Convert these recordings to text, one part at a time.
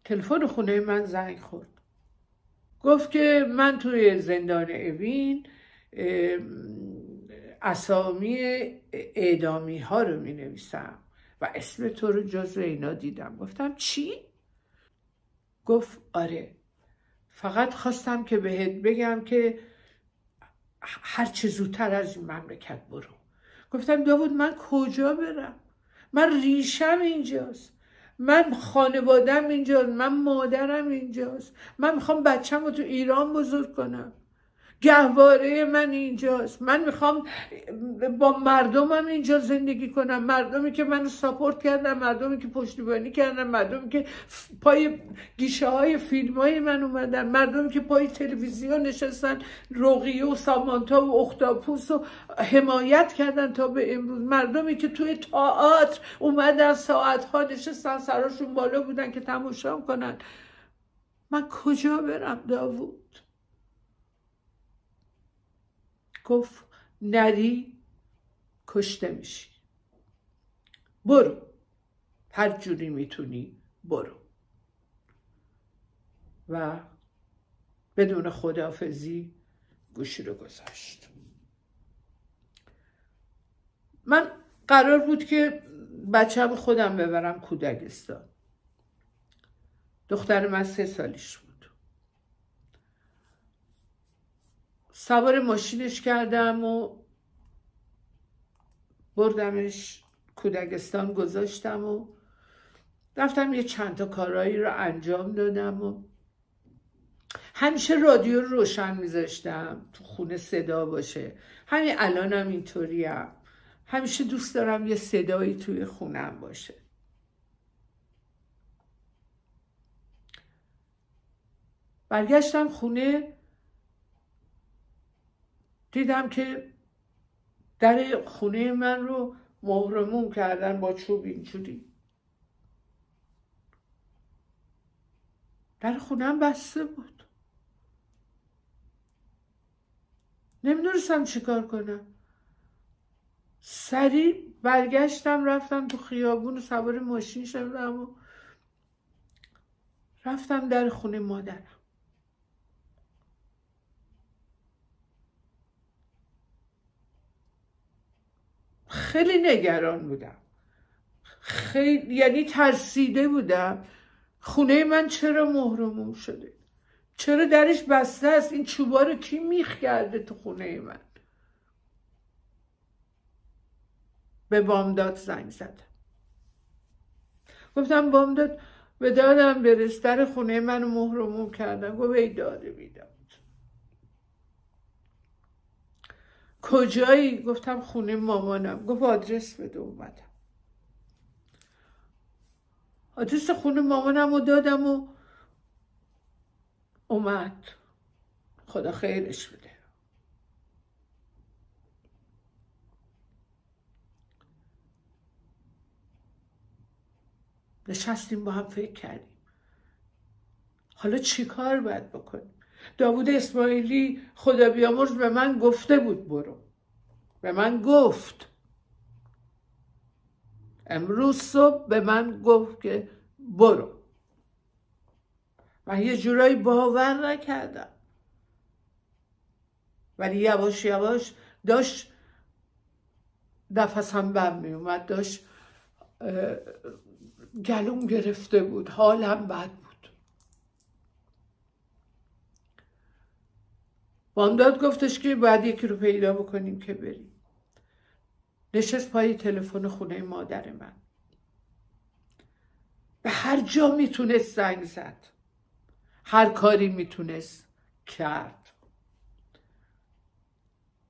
تلفن خونه من زنگ خورد، گفت که من توی زندان اوین اسامی اعدامی ها رو می نویسم و اسم تو رو جزو اینا دیدم. گفتم چی؟ گفت آره، فقط خواستم که بهت بگم که هر چه زودتر از این مملکت برو. گفتم داوود من کجا برم؟ من ریشم اینجاست، من خانوادم اینجاست، من مادرم اینجاست، من میخوام بچم رو تو ایران بزرگ کنم، گهواره من اینجاست، من میخوام با مردمم اینجا زندگی کنم، مردمی که منو ساپورت کردن، مردمی که پشتیبانی کردن، مردمی که پای گیشه های فیلم های من اومدن، مردمی که پای تلویزیون نشستن، رقیه و سامانتا و اختاپوس و حمایت کردن تا به امروز، مردمی که توی تئاتر اومدن ساعتها نشستن سراشون بالا بودن که تماشا کنن. من کجا برم داوود؟ گفت نری کشته میشی، برو، هر جوری میتونی برو. و بدون خداحافظی گوشی رو گذاشت. من قرار بود که بچه‌م خودم ببرم کودکستان. دختر من 3 سالش بود. سوار ماشینش کردم و بردمش کودکستان، گذاشتم و رفتم یه چند تا کارهایی رو انجام دادم و همیشه رادیو رو روشن میذاشتم تو خونه صدا باشه. همین الانم اینطوریم، همیشه دوست دارم یه صدایی توی خونم باشه. برگشتم خونه، دیدم که در خونه من رو مهرموم کردن با چوب اینجوری. در خونم بسته بود. نمیدونستم چی کار کنم. سریع برگشتم، رفتم تو خیابون، سوار ماشین شدم و رفتم در خونه مادرم. خیلی نگران بودم، خیلی، یعنی ترسیده بودم. خونه من چرا مهرموم شده؟ چرا درش بسته است؟ این چوبا رو کی میخ کرده تو خونه من؟ به بامداد زنگ زدم، گفتم بامداد به دادم برس، در خونه منو مهرموم کردن. گفت ای داده بیداد، کجایی؟ گفتم خونه مامانم. گفت آدرس بده. اومدم آدرس خونه مامانم رو دادم و اومد. خدا خیرش بده. نشستیم با هم فکر کردیم حالا چی کار باید بکنیم. داوود اسماعیلی خدا بیامرز به من گفته بود برو، به من گفت، امروز صبح به من گفت که برو. من یه جورایی باور نکردم، ولی یواش یواش داشت نفسم بم می اومد، داشت گلوم گرفته بود، حالم بد بود. بامداد گفتش که باید یکی رو پیدا بکنیم که بریم. نشست پای تلفن خونه مادر من، به هر جا میتونست زنگ زد، هر کاری میتونست کرد،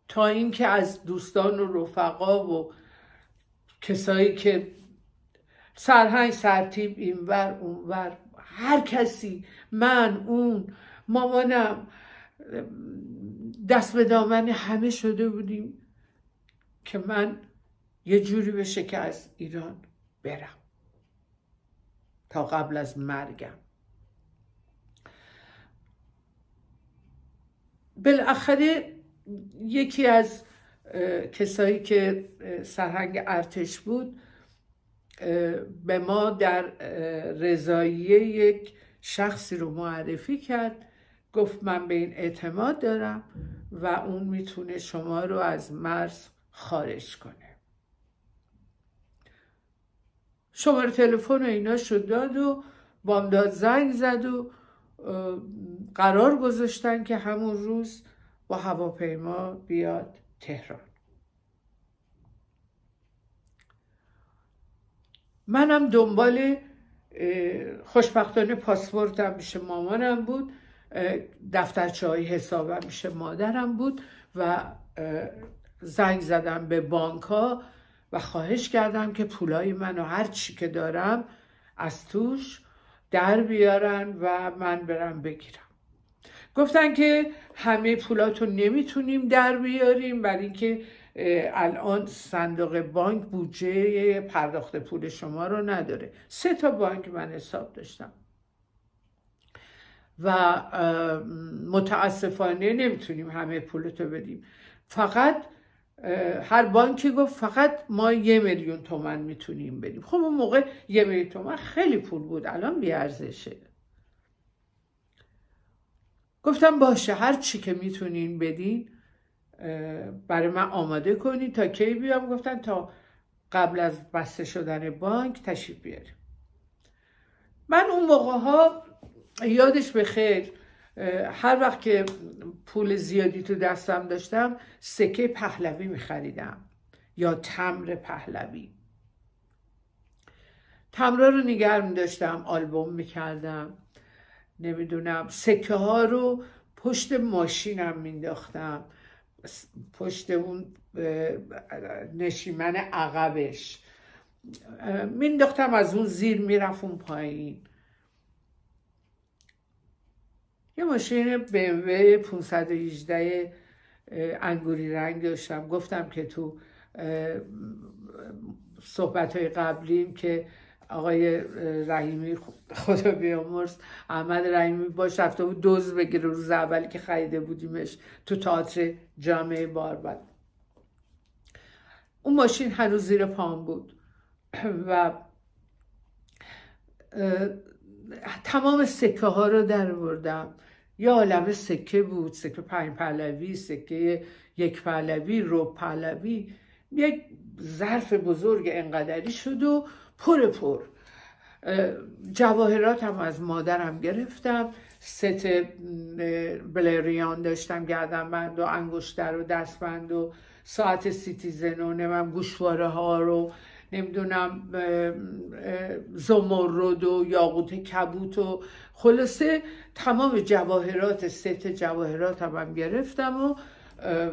تا اینکه از دوستان و رفقا و کسایی که سرهنگ سرتیپ اینور اونور، هر کسی، من، اون، مامانم، دست به دامن همه شده بودیم که من یه جوری بشه که از ایران برم تا قبل از مرگم. بالاخره یکی از کسایی که سرهنگ ارتش بود به ما در رضاییه یک شخصی رو معرفی کرد، گفت من به این اعتماد دارم و اون میتونه شما رو از مرز خارج کنه. شماره تلفن و اینا شد داد و بامداد زنگ زد و قرار گذاشتن که همون روز با هواپیما بیاد تهران. منم دنبال خوشبختانه پاسپورتم پیش مامانم بود، دفترچه های حسابم پیش مادرم بود و زنگ زدم به بانک ها و خواهش کردم که پولای منو هر چی که دارم از توش در بیارن و من برم بگیرم. گفتن که همه پولاتو نمیتونیم در بیاریم برای اینکه الان صندوق بانک بودجه پرداخت پول شما رو نداره. 3 تا بانک من حساب داشتم و متاسفانه نمیتونیم همه پولتو بدیم. فقط هر بانکی گفت فقط ما 1 میلیون تومان میتونیم بدیم. خب اون موقع 1 میلیون تومان خیلی پول بود، الان بیارزشه. گفتم باشه هر چی که میتونین بدین برای من آماده کنین تا کی بیام. گفتن تا قبل از بسته شدن بانک تشریف بیاریم. من اون موقع ها یادش بخیر هر وقت که پول زیادی تو دستم داشتم سکه پهلوی میخریدم یا تمر پهلوی. تمرا رو نگه می‌داشتم، آلبوم میکردم، نمیدونم سکه ها رو پشت ماشینم مینداختم، پشت اون نشیمن عقبش مینداختم، از اون زیر میرفت اون پایین. یه ماشین BMW 518 انگوری رنگ داشتم. گفتم که تو صحبت‌های قبلیم که آقای رحیمی خدا بیامرز، احمد رحیمی باش رفته بود دوز بگیره روز اولی که خریده بودیمش تو تئاتر جامعه باربد. اون ماشین هنوز زیر پام بود و تمام سکه ها رو در آوردم. یه عالمه سکه بود، سکه 5 پهلوی، سکه 1 پهلوی، ربع پهلوی. یک ظرف بزرگ انقدری شد و پر جواهرات هم از مادرم گرفتم. ست بلریان داشتم، گردنبند و انگشتر و دستبند و ساعت سیتیزن و نمیم گوشواره ها رو نمیدونم زمرد و یاقوت کبوت و خلاصه تمام جواهرات، ست جواهرات هم گرفتم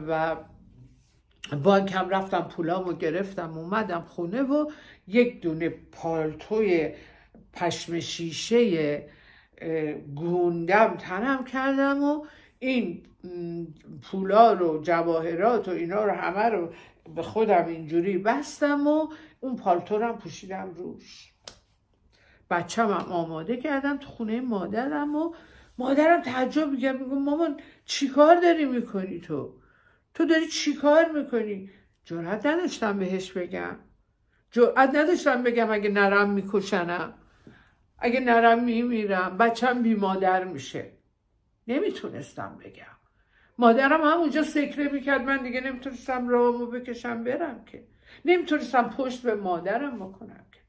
و بانکم رفتم پولامو گرفتم اومدم خونه و یک دونه پالتوی پشم شیشه گوندم تنم کردم و این پولا رو جواهرات و اینا رو همه رو به خودم اینجوری بستم و اون پالتو رو هم پوشیدم روش. بچم هم آماده کردم تو خونه مادرم و مادرم تعجب میگم، میگم مامان چی کار داری میکنی تو داری چی کار میکنی؟ جرأت نداشتم بهش بگم، جرأت نداشتم بگم اگه نرم میکشنم، اگه نرم میمیرم، بچم بی مادر میشه. نمیتونستم بگم. مادرم همونجا سکره میکرد، من دیگه نمیتونستم راهمو بکشم برم که، نمیتونستم پشت به مادرم بکنم که.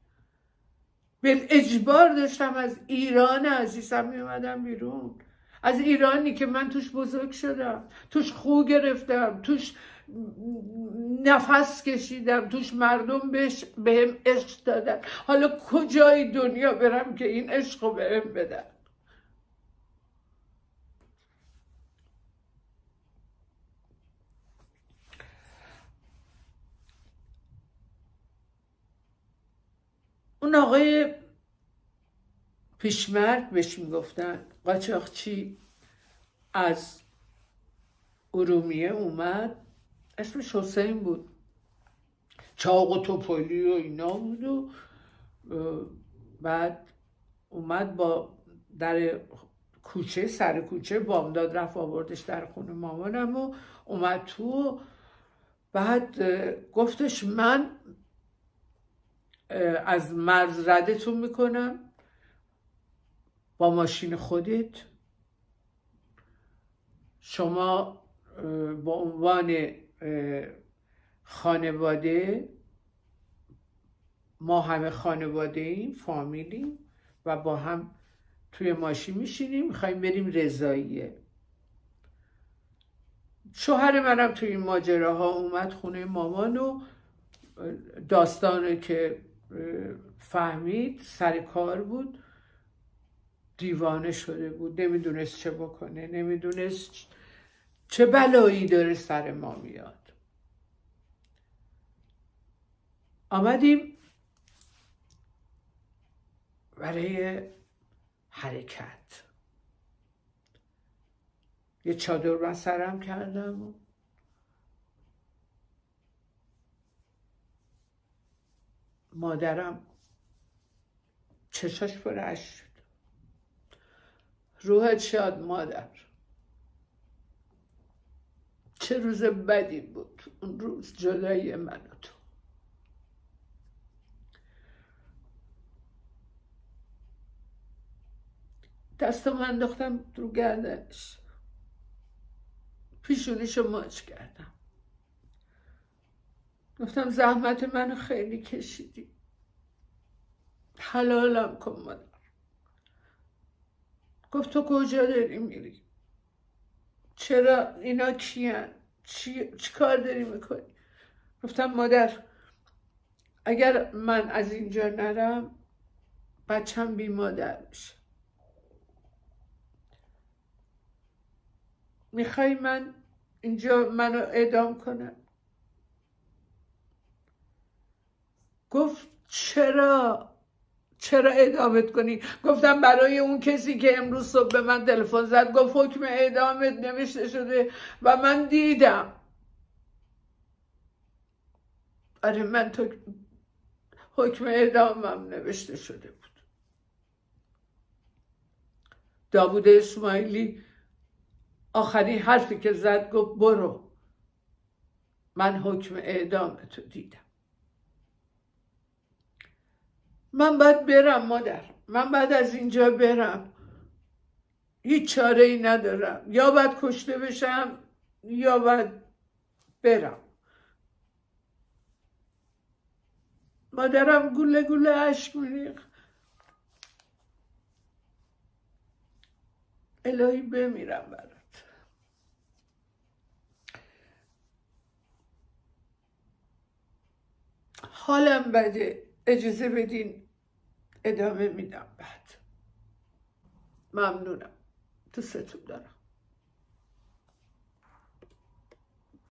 به اجبار داشتم از ایران عزیزم میومدم بیرون، از ایرانی که من توش بزرگ شدم، توش خو گرفتم، توش نفس کشیدم، توش مردم بهم عشق دادن. حالا کجای دنیا برم که این عشق رو بهم بدن؟ اون آقای پیشمرگ بهش میگفتن قاچاقچی، از ارومیه اومد، اسمش حسین بود، چاق و توپلی و اینا بود و بعد اومد با در کوچه، سر کوچه بامداد رفت آوردش در خونه مامانم و اومد تو. بعد گفتش من از مرز ردتون میکنم، با ماشین خودت شما با عنوان خانواده، ما همه خانواده ایم، فامیلیم و با هم توی ماشین میشینیم میخوایم بریم رضاییه. شوهر منم توی این ماجراها اومد خونه مامان و داستانه که فهمید سر کار بود، دیوانه شده بود، نمیدونست چه بکنه، نمیدونست چه بلایی داره سر ما میاد. آمدیم برای حرکت، یه چادر من سرم کردم و مادرم چشاش پر اشک شد. روحت شاد مادر، چه روز بدی بود اون روز، جدایی من و تو. دستم انداختم رو گردنش، پیشونیشو ماچ کردم، گفتم زحمت منو خیلی کشیدی، حلالم کن مادر. گفت تو کجا داری میری؟ چرا اینا کیان؟ چی کار داری میکنی؟ گفتم مادر اگر من از اینجا نرم بچم بی مادر میشه. میخوای من اینجا منو اعدام کنم؟ گفت چرا اعدامت کنی؟ گفتم برای اون کسی که امروز صبح به من تلفن زد گفت حکم اعدامت نوشته شده و من دیدم. آره من تو حکم اعدامم نوشته شده بود. داوود اسماعیلی آخرین حرفی که زد گفت برو، من حکم اعدامتو دیدم. من باید برم مادر، من باید از اینجا برم، هیچ چاره ای ندارم، یا باید کشته بشم یا باید برم. مادرم گله گله اشک میریخت. الهی بمیرم برات. حالم بده، اجازه بدین ادامه میدم بعد. ممنونم، دوستتون دارم.